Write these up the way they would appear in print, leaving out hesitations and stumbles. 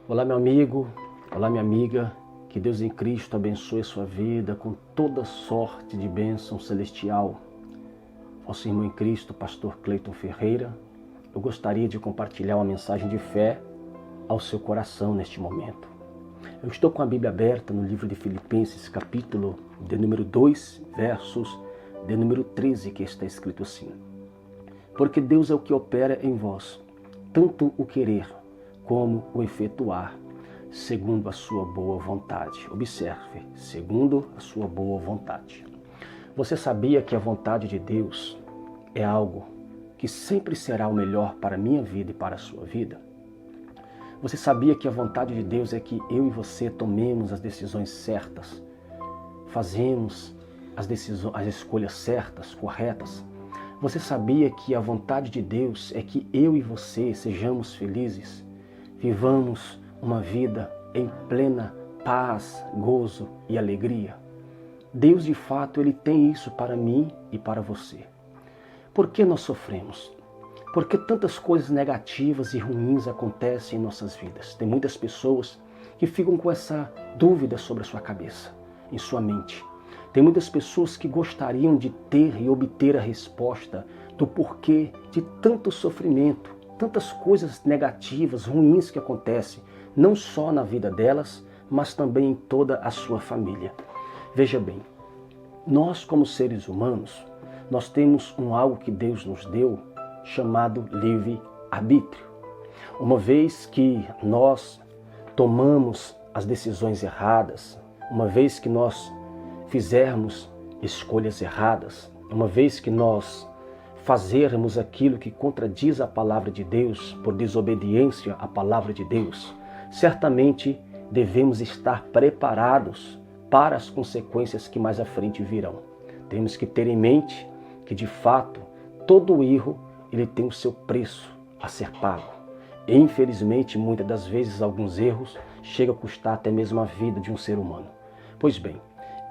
Olá, meu amigo, olá, minha amiga, que Deus em Cristo abençoe a sua vida com toda sorte de bênção celestial. Vosso irmão em Cristo, pastor Cleiton Ferreira, eu gostaria de compartilhar uma mensagem de fé ao seu coração neste momento. Eu estou com a Bíblia aberta no livro de Filipenses, capítulo de número 2, versos de número 13, que está escrito assim: Porque Deus é o que opera em vós, tanto o querer como o efetuar, segundo a sua boa vontade. Observe, segundo a sua boa vontade. Você sabia que a vontade de Deus é algo que sempre será o melhor para a minha vida e para a sua vida? Você sabia que a vontade de Deus é que eu e você tomemos as decisões certas, fazemos as escolhas certas, corretas? Você sabia que a vontade de Deus é que eu e você sejamos felizes? Vivamos uma vida em plena paz, gozo e alegria. Deus, de fato, Ele tem isso para mim e para você. Por que nós sofremos? Por que tantas coisas negativas e ruins acontecem em nossas vidas? Tem muitas pessoas que ficam com essa dúvida sobre a sua cabeça, em sua mente. Tem muitas pessoas que gostariam de ter e obter a resposta do porquê de tanto sofrimento, tantas coisas negativas, ruins que acontecem, não só na vida delas, mas também em toda a sua família. Veja bem, nós como seres humanos, nós temos algo que Deus nos deu chamado livre-arbítrio. Uma vez que nós tomamos as decisões erradas, uma vez que nós fizermos escolhas erradas, uma vez que nós fazermos aquilo que contradiz a palavra de Deus por desobediência à palavra de Deus, certamente devemos estar preparados para as consequências que mais à frente virão. Temos que ter em mente que, de fato, todo erro ele tem o seu preço a ser pago. E, infelizmente, muitas das vezes, alguns erros chegam a custar até mesmo a vida de um ser humano. Pois bem,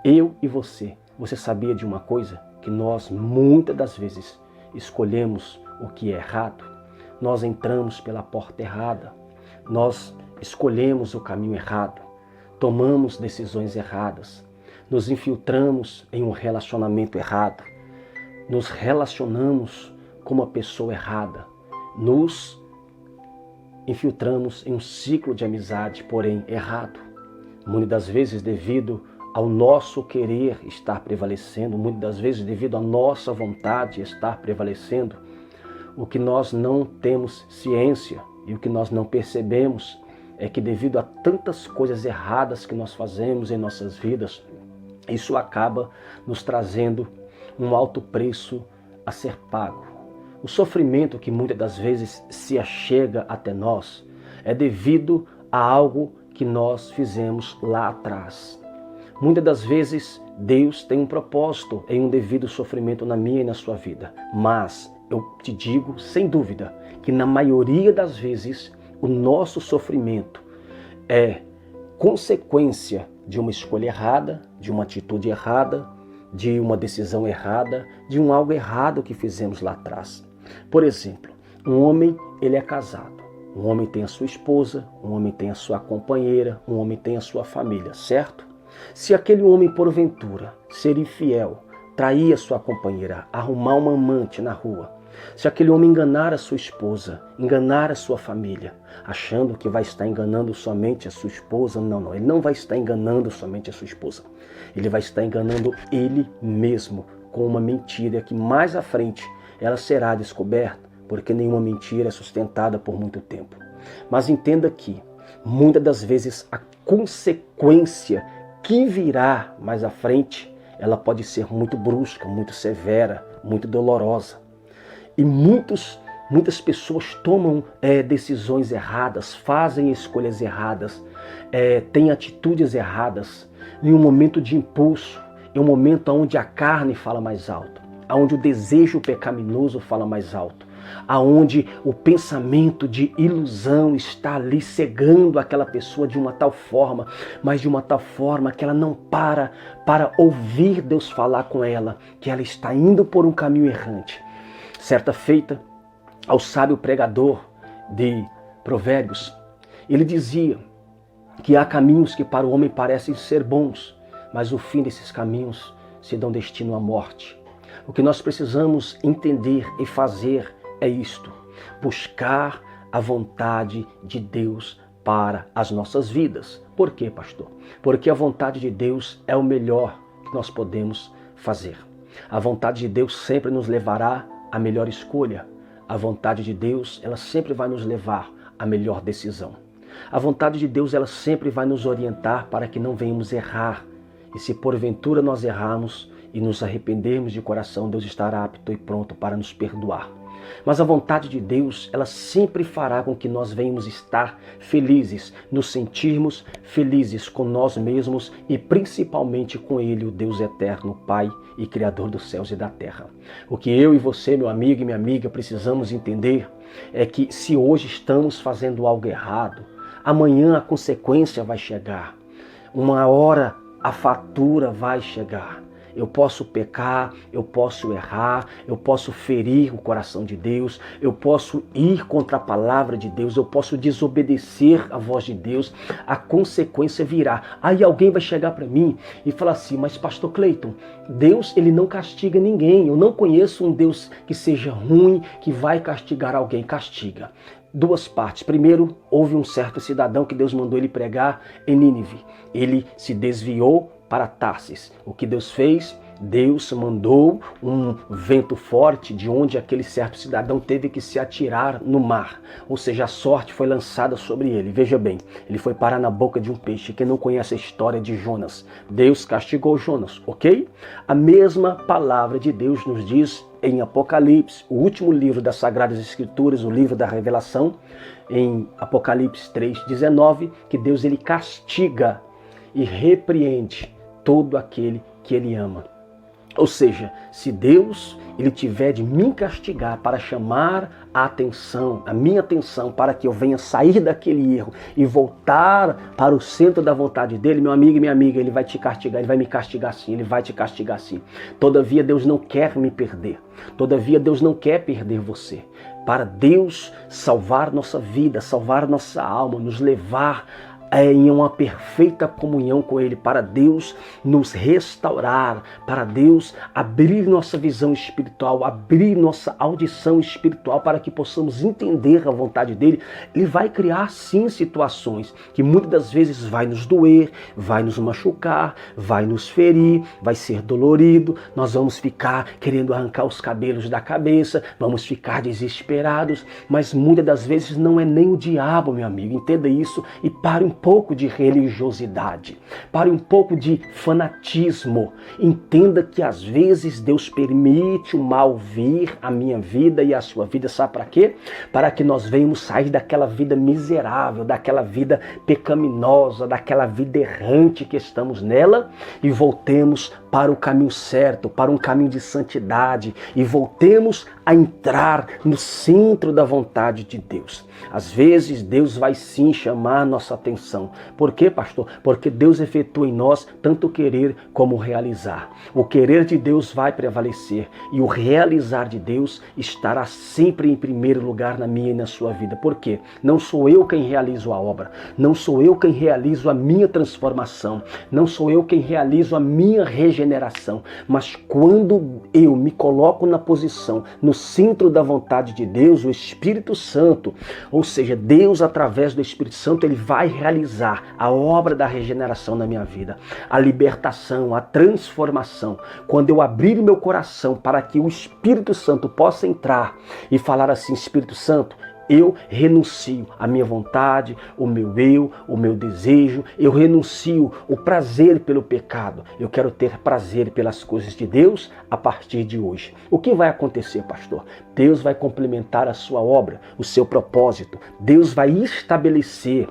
eu e você sabia de uma coisa? Que nós, muitas das vezes, escolhemos o que é errado. Nós entramos pela porta errada. Nós escolhemos o caminho errado. Tomamos decisões erradas. Nos infiltramos em um relacionamento errado. Nos relacionamos com uma pessoa errada. Nos infiltramos em um ciclo de amizade, porém errado. Muitas das vezes devido ao nosso querer estar prevalecendo, muitas das vezes devido à nossa vontade estar prevalecendo, o que nós não temos ciência e o que nós não percebemos é que devido a tantas coisas erradas que nós fazemos em nossas vidas, isso acaba nos trazendo um alto preço a ser pago. O sofrimento que muitas das vezes se achega até nós é devido a algo que nós fizemos lá atrás. Muitas das vezes, Deus tem um propósito em um devido sofrimento na minha e na sua vida. Mas eu te digo, sem dúvida, que na maioria das vezes, o nosso sofrimento é consequência de uma escolha errada, de uma atitude errada, de uma decisão errada, de algo errado que fizemos lá atrás. Por exemplo, um homem, ele é casado. Um homem tem a sua esposa, um homem tem a sua companheira, um homem tem a sua família, certo? Se aquele homem, porventura, ser infiel, trair a sua companheira, arrumar uma amante na rua, se aquele homem enganar a sua esposa, enganar a sua família, achando que vai estar enganando somente a sua esposa, não, ele não vai estar enganando somente a sua esposa. Ele vai estar enganando ele mesmo com uma mentira que mais à frente ela será descoberta, porque nenhuma mentira é sustentada por muito tempo. Mas entenda que, muitas das vezes, a consequência que virá mais à frente, ela pode ser muito brusca, muito severa, muito dolorosa. E muitas pessoas tomam decisões erradas, fazem escolhas erradas, têm atitudes erradas, em um momento de impulso, em um momento onde a carne fala mais alto, onde o desejo pecaminoso fala mais alto, aonde o pensamento de ilusão está ali cegando aquela pessoa de uma tal forma, mas de uma tal forma que ela não para ouvir Deus falar com ela, que ela está indo por um caminho errante. Certa feita, ao sábio pregador de Provérbios, Ele dizia que há caminhos que para o homem parecem ser bons, mas o fim desses caminhos se dão destino à morte. O que nós precisamos entender e fazer é isto: buscar a vontade de Deus para as nossas vidas. Por quê, pastor? Porque a vontade de Deus é o melhor que nós podemos fazer. A vontade de Deus sempre nos levará à melhor escolha. A vontade de Deus, ela sempre vai nos levar à melhor decisão. A vontade de Deus, ela sempre vai nos orientar para que não venhamos errar. E se porventura nós errarmos e nos arrependermos de coração, Deus estará apto e pronto para nos perdoar. Mas a vontade de Deus, ela sempre fará com que nós venhamos estar felizes, nos sentirmos felizes com nós mesmos e principalmente com Ele, o Deus eterno, Pai e Criador dos céus e da terra. O que eu e você, meu amigo e minha amiga, precisamos entender é que se hoje estamos fazendo algo errado, amanhã a consequência vai chegar. Uma hora a fatura vai chegar. Eu posso pecar, eu posso errar, eu posso ferir o coração de Deus, eu posso ir contra a palavra de Deus, eu posso desobedecer a voz de Deus, a consequência virá. Aí alguém vai chegar para mim e falar assim: mas pastor Cleiton, Deus, ele não castiga ninguém, eu não conheço um Deus que seja ruim, que vai castigar alguém. Castiga. Duas partes. Primeiro, houve um certo cidadão que Deus mandou ele pregar em Nínive. Ele se desviou para Tarsis. O que Deus fez? Deus mandou um vento forte de onde aquele certo cidadão teve que se atirar no mar. Ou seja, a sorte foi lançada sobre ele. Veja bem, ele foi parar na boca de um peixe. Quem não conhece a história de Jonas? Deus castigou Jonas, ok? A mesma palavra de Deus nos diz em Apocalipse, o último livro das Sagradas Escrituras, o livro da Revelação, em Apocalipse 3:19, que Deus ele castiga e repreende todo aquele que ele ama. Ou seja, se Deus ele tiver de me castigar para chamar a atenção, a minha atenção, para que eu venha sair daquele erro e voltar para o centro da vontade dele, meu amigo e minha amiga, ele vai te castigar, ele vai me castigar sim, ele vai te castigar sim. Todavia Deus não quer me perder, todavia Deus não quer perder você. Para Deus salvar nossa vida, salvar nossa alma, nos levar em uma perfeita comunhão com Ele, para Deus nos restaurar, para Deus abrir nossa visão espiritual, abrir nossa audição espiritual para que possamos entender a vontade dEle. Ele vai criar sim situações que muitas das vezes vai nos doer, vai nos machucar, vai nos ferir, vai ser dolorido, nós vamos ficar querendo arrancar os cabelos da cabeça, vamos ficar desesperados, mas muitas das vezes não é nem o diabo, meu amigo, entenda isso e pare um pouco de religiosidade, pare um pouco de fanatismo. Entenda que às vezes Deus permite o mal vir à minha vida e à sua vida, sabe para quê? Para que nós venhamos sair daquela vida miserável, daquela vida pecaminosa, daquela vida errante que estamos nela e voltemos para o caminho certo, para um caminho de santidade e voltemos a entrar no centro da vontade de Deus. Às vezes Deus vai sim chamar nossa atenção. Por quê, pastor? Porque Deus efetua em nós tanto o querer como o realizar. O querer de Deus vai prevalecer e o realizar de Deus estará sempre em primeiro lugar na minha e na sua vida. Por quê? Não sou eu quem realizo a obra, não sou eu quem realizo a minha transformação, não sou eu quem realizo a minha regeneração, mas quando eu me coloco na posição, no centro da vontade de Deus, o Espírito Santo, ou seja, Deus através do Espírito Santo, ele vai realizar a obra da regeneração na minha vida, a libertação, a transformação. Quando eu abrir meu coração para que o Espírito Santo possa entrar e falar assim: Espírito Santo, eu renuncio a minha vontade, o meu desejo, eu renuncio o prazer pelo pecado. Eu quero ter prazer pelas coisas de Deus a partir de hoje. O que vai acontecer, pastor? Deus vai complementar a sua obra, o seu propósito. Deus vai estabelecer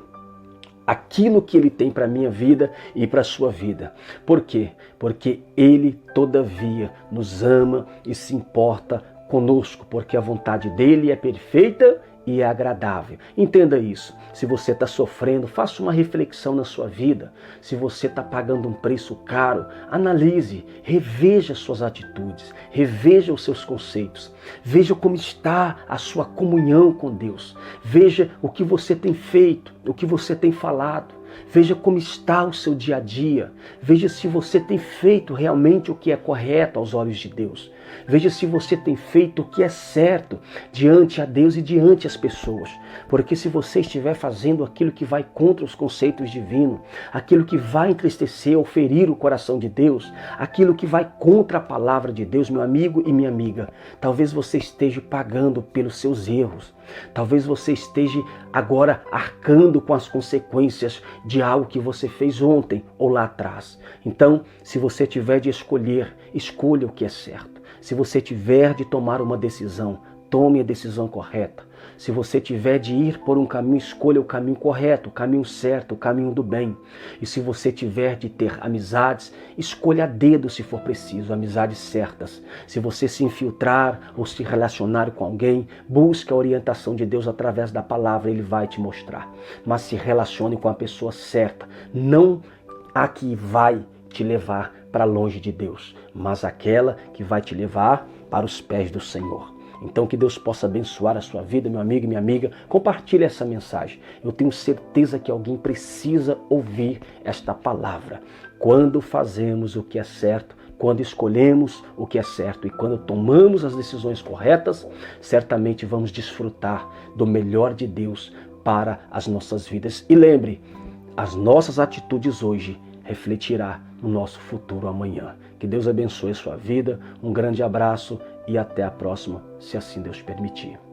aquilo que Ele tem para a minha vida e para a sua vida. Por quê? Porque Ele, todavia, nos ama e se importa conosco, porque a vontade dEle é perfeita e é agradável. Entenda isso. Se você está sofrendo, faça uma reflexão na sua vida. Se você está pagando um preço caro, analise, reveja suas atitudes, reveja os seus conceitos. Veja como está a sua comunhão com Deus. Veja o que você tem feito, o que você tem falado. Veja como está o seu dia a dia. Veja se você tem feito realmente o que é correto aos olhos de Deus. Veja se você tem feito o que é certo diante a Deus e diante as pessoas. Porque se você estiver fazendo aquilo que vai contra os conceitos divinos, aquilo que vai entristecer ou ferir o coração de Deus, aquilo que vai contra a palavra de Deus, meu amigo e minha amiga, talvez você esteja pagando pelos seus erros. Talvez você esteja agora arcando com as consequências de algo que você fez ontem ou lá atrás. Então, se você tiver de escolher, escolha o que é certo. Se você tiver de tomar uma decisão, tome a decisão correta. Se você tiver de ir por um caminho, escolha o caminho correto, o caminho certo, o caminho do bem. E se você tiver de ter amizades, escolha a dedo se for preciso, amizades certas. Se você se infiltrar ou se relacionar com alguém, busque a orientação de Deus através da palavra, Ele vai te mostrar. Mas se relacione com a pessoa certa, não a que vai te levar para longe de Deus, mas aquela que vai te levar para os pés do Senhor. Então que Deus possa abençoar a sua vida, meu amigo e minha amiga. Compartilhe essa mensagem. Eu tenho certeza que alguém precisa ouvir esta palavra. Quando fazemos o que é certo, quando escolhemos o que é certo e quando tomamos as decisões corretas, certamente vamos desfrutar do melhor de Deus para as nossas vidas. E lembre, as nossas atitudes hoje refletirá no nosso futuro amanhã. Que Deus abençoe a sua vida, um grande abraço e até a próxima, se assim Deus permitir.